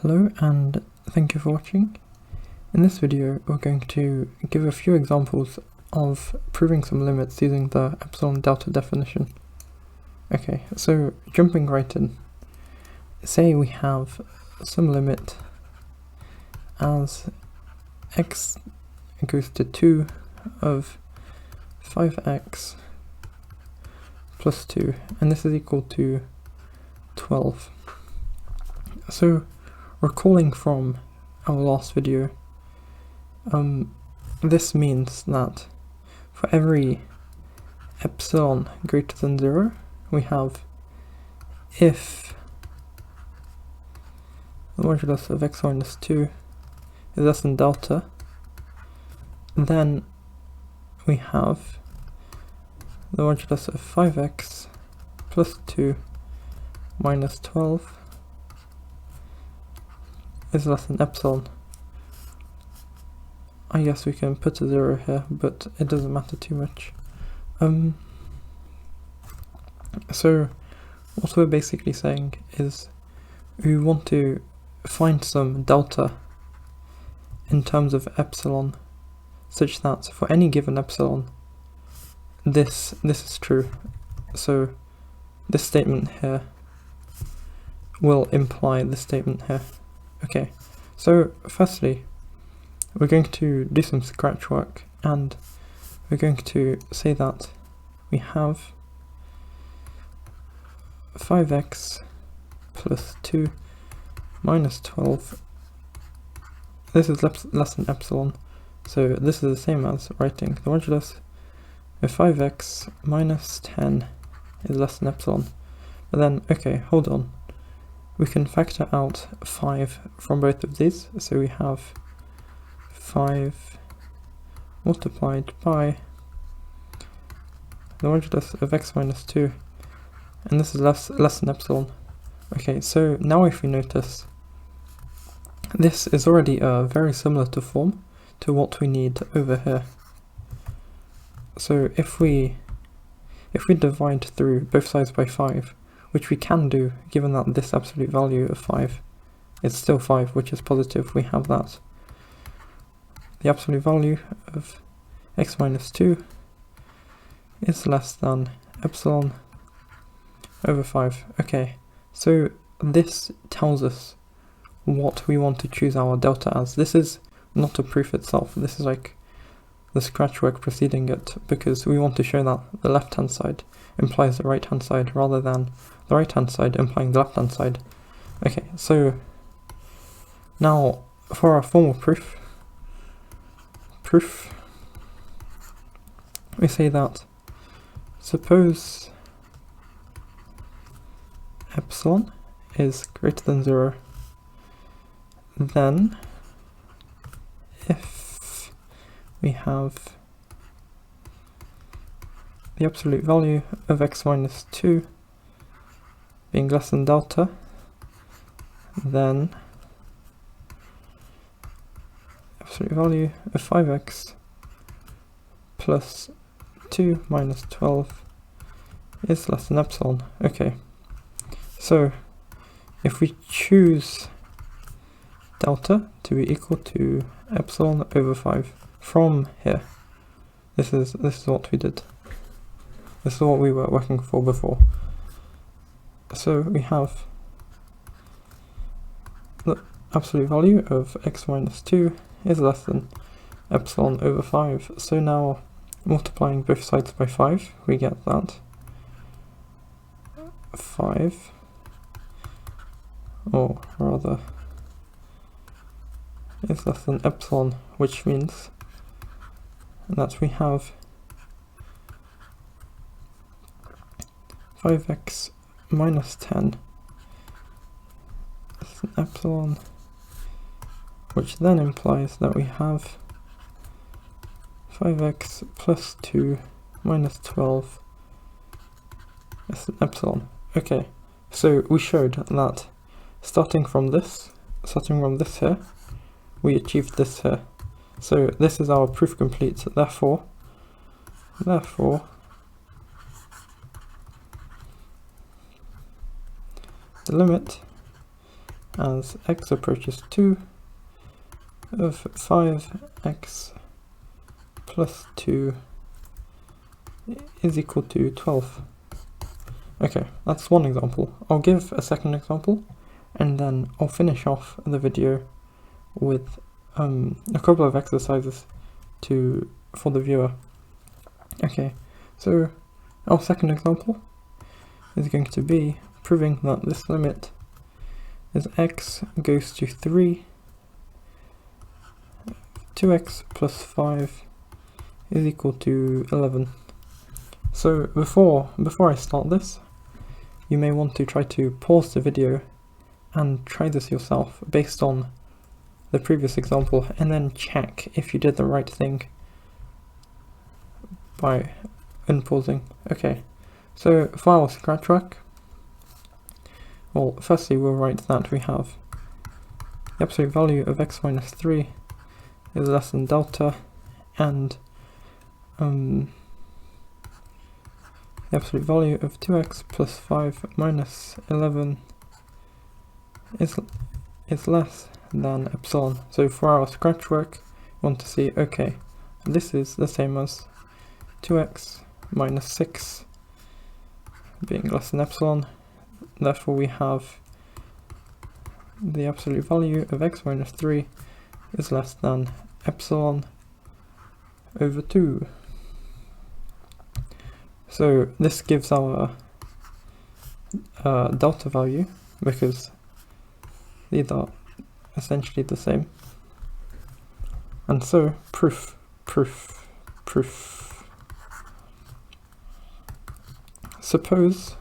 Hello and thank you for watching. In this video we're going to give a few examples of proving some limits using the Epsilon-delta definition. Okay, so jumping right in. Say we have some limit as x goes to 2 of 5x plus 2, and this is equal to 12. So recalling from our last video, this means that for every epsilon greater than 0, we have if the modulus of x minus 2 is less than delta, then we have the modulus of 5x plus 2 minus 12 is less than epsilon. I guess we can put a 0 here, but it doesn't matter too much. So what we're basically saying is we want to find some delta in terms of epsilon such that for any given epsilon this is true. So this statement here will imply this statement here. Okay, so firstly we're going to do some scratch work, and we're going to say that we have 5x plus 2 minus 12. This is less than epsilon, so this is the same as writing the modulus of 5x minus 10 is less than epsilon. But then, okay, hold on. We can factor out 5 from both of these, so we have 5 multiplied by the modulus of x minus 2, and this is less than epsilon. Okay, so now if we notice, this is already very similar to form to what we need over here. So if we divide through both sides by 5, which we can do given that this absolute value of 5 is still 5, which is positive, we have that the absolute value of x minus 2 is less than epsilon over 5. Okay, so this tells us what we want to choose our delta as. This is not a proof itself, this is like the scratch work preceding it, because we want to show that the left hand side implies the right hand side rather than the right hand side implying the left hand side. Okay, so now for our formal proof, we say that suppose epsilon is greater than 0, then if we have the absolute value of x minus 2 being less than delta, then absolute value of 5x plus 2 minus 12 is less than epsilon. Okay, so if we choose delta to be equal to epsilon over 5 from here, this is what we did. This is what we were working for before. So we have the absolute value of x minus 2 is less than epsilon over 5. So now multiplying both sides by 5, we get that 5, or rather is less than epsilon, which means that we have 5x minus 10 is an epsilon, which then implies that we have 5x plus 2 minus 12 is an epsilon. Okay, so we showed that starting from this here, we achieved this here. So this is our proof complete. Therefore the limit as x approaches 2 of 5x plus 2 is equal to 12. Okay, that's one example. I'll give a second example, and then I'll finish off the video with a couple of exercises for the viewer. Okay, so our second example is going to be proving that this limit as x goes to 3, 2x plus 5 is equal to 11. So before I start this, you may want to try to pause the video and try this yourself based on the previous example, and then check if you did the right thing by unpausing. Okay, so for our scratch work, well, firstly we'll write that we have the absolute value of x minus 3 is less than delta, and the absolute value of 2x plus 5 minus 11 is less than epsilon. So for our scratch work, we want to see, okay, this is the same as 2x minus 6 being less than epsilon, therefore we have the absolute value of x minus 3 is less than epsilon over 2. So this gives our delta value, because these are essentially the same. And so proof. Suppose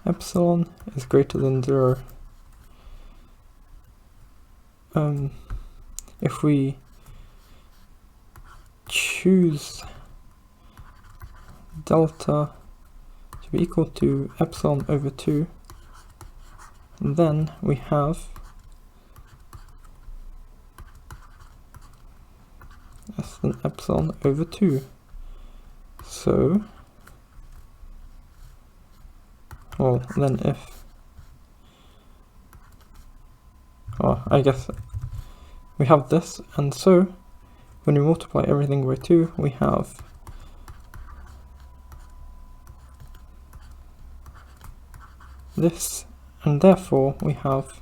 epsilon is greater than 0. If we choose delta to be equal to epsilon over 2, then we have less than epsilon over 2. So, well, then if, well, I guess we have this, and so when we multiply everything by 2, we have this, and therefore we have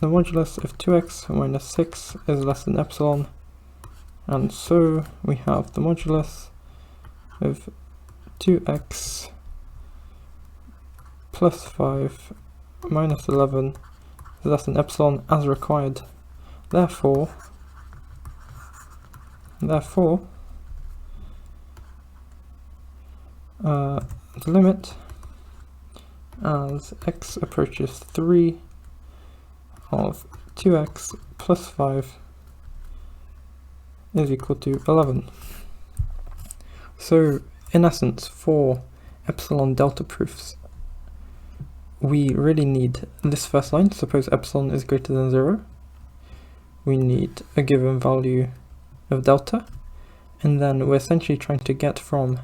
the modulus of 2x minus 6 is less than epsilon, and so we have the modulus of 2x plus 5 minus 11 is less than epsilon as required. Therefore the limit as x approaches 3 of 2x plus 5 is equal to 11. So in essence, for epsilon delta proofs, we really need this first line. Suppose epsilon is greater than 0, we need a given value of delta, and then we're essentially trying to get from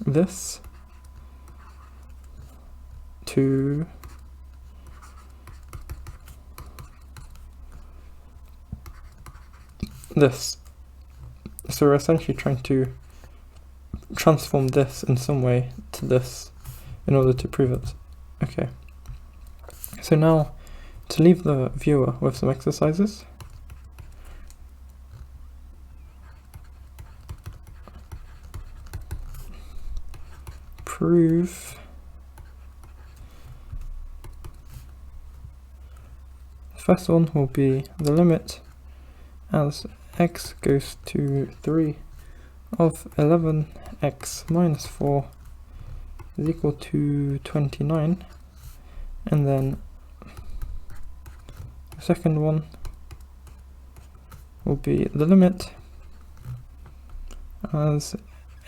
this to this. So we're essentially trying to transform this in some way to this in order to prove it. Okay. So now, to leave the viewer with some exercises, prove the first one will be the limit as x goes to 3 of 11x minus 4 is equal to 29, and then the second one will be the limit as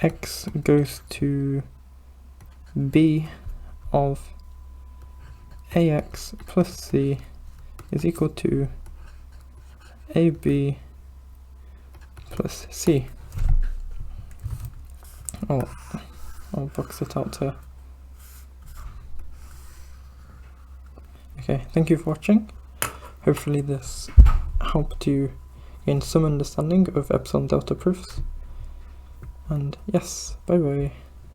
x goes to b of ax plus c is equal to ab plus C. I'll box it out here. Okay, thank you for watching. Hopefully this helped you gain some understanding of epsilon delta proofs. And yes, bye bye.